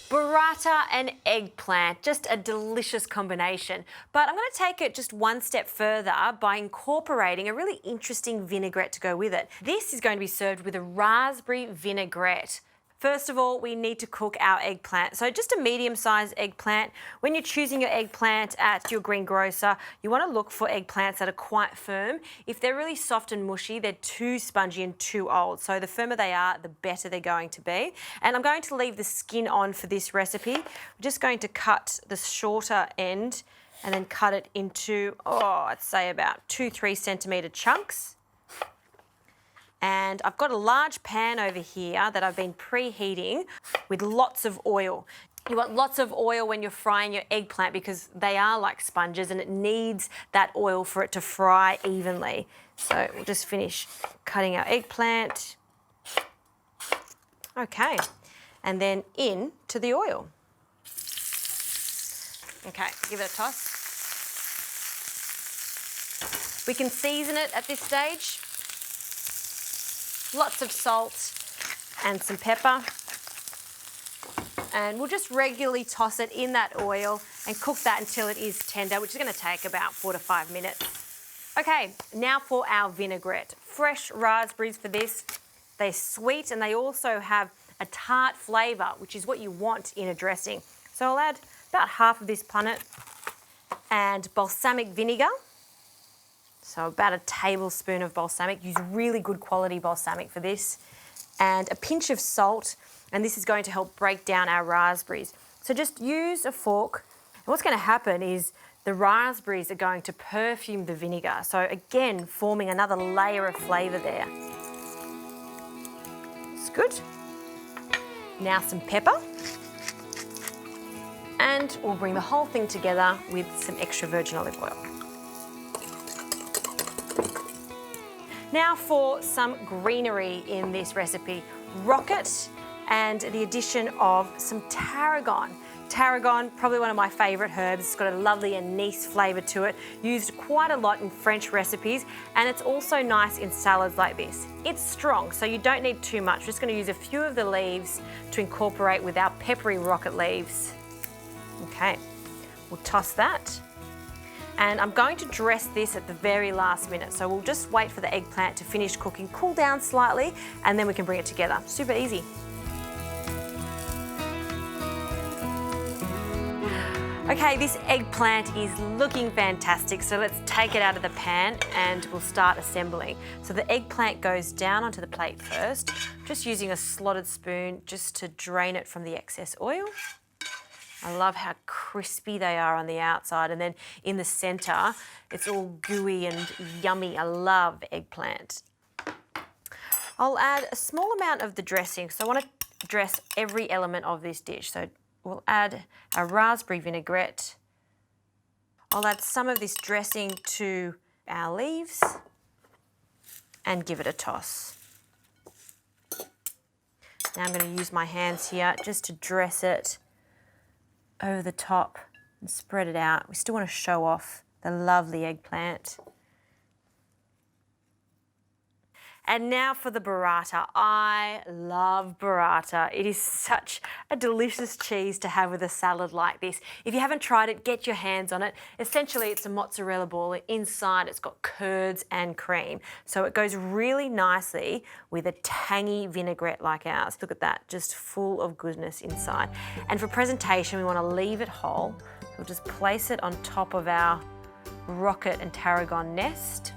Burrata and eggplant, just a delicious combination. But I'm going to take it just one step further by incorporating a really interesting vinaigrette to go with it. This is going to be served with a raspberry vinaigrette. First of all, we need to cook our eggplant. So just a medium-sized eggplant. When you're choosing your eggplant at your greengrocer, you want to look for eggplants that are quite firm. If they're really soft and mushy, they're too spongy and too old. So the firmer they are, the better they're going to be. And I'm going to leave the skin on for this recipe. I'm just going to cut the shorter end and then cut it into, I'd say about 2-3 centimetre chunks. And I've got a large pan over here that I've been preheating with lots of oil. You want lots of oil when you're frying your eggplant because they are like sponges and it needs that oil for it to fry evenly. So we'll just finish cutting our eggplant. Okay, and then into the oil. Okay, give it a toss. We can season it at this stage. Lots of salt and some pepper. And we'll just regularly toss it in that oil and cook that until it is tender, which is going to take about 4 to 5 minutes. Okay, now for our vinaigrette. Fresh raspberries for this. They're sweet and they also have a tart flavour, which is what you want in a dressing. So I'll add about half of this punnet and balsamic vinegar. So about a tablespoon of balsamic. Use really good quality balsamic for this. And a pinch of salt, and this is going to help break down our raspberries. So just use a fork. And what's going to happen is the raspberries are going to perfume the vinegar. So again, forming another layer of flavour there. It's good. Now some pepper. And we'll bring the whole thing together with some extra virgin olive oil. Now for some greenery in this recipe. Rocket and the addition of some tarragon. Tarragon, probably one of my favourite herbs. It's got a lovely anise flavour to it. Used quite a lot in French recipes, and it's also nice in salads like this. It's strong, so you don't need too much. We're just going to use a few of the leaves to incorporate with our peppery rocket leaves. Okay, we'll toss that. And I'm going to dress this at the very last minute. So we'll just wait for the eggplant to finish cooking, cool down slightly, and then we can bring it together. Super easy. Okay, this eggplant is looking fantastic. So let's take it out of the pan and we'll start assembling. So the eggplant goes down onto the plate first, just using a slotted spoon just to drain it from the excess oil. I love how crispy they are on the outside, and then in the centre, it's all gooey and yummy. I love eggplant. I'll add a small amount of the dressing, so I want to dress every element of this dish. So we'll add a raspberry vinaigrette. I'll add some of this dressing to our leaves and give it a toss. Now I'm going to use my hands here just to dress it over the top and spread it out. We still want to show off the lovely eggplant. And now for the burrata. I love burrata. It is such a delicious cheese to have with a salad like this. If you haven't tried it, get your hands on it. Essentially, it's a mozzarella ball. Inside, it's got curds and cream. So it goes really nicely with a tangy vinaigrette like ours. Look at that, just full of goodness inside. And for presentation, we want to leave it whole. We'll just place it on top of our rocket and tarragon nest.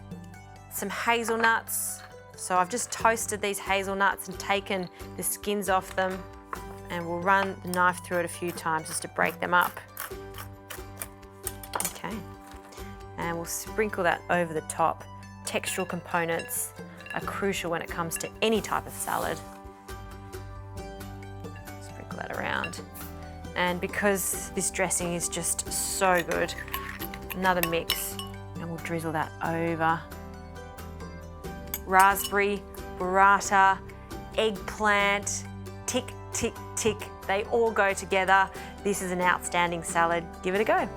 Some hazelnuts. So I've just toasted these hazelnuts and taken the skins off them, and we'll run the knife through it a few times just to break them up. Okay, and we'll sprinkle that over the top. Textural components are crucial when it comes to any type of salad. Sprinkle that around. And because this dressing is just so good, another mix, and we'll drizzle that over. Raspberry, burrata, eggplant, tick, tick, tick. They all go together. This is an outstanding salad. Give it a go.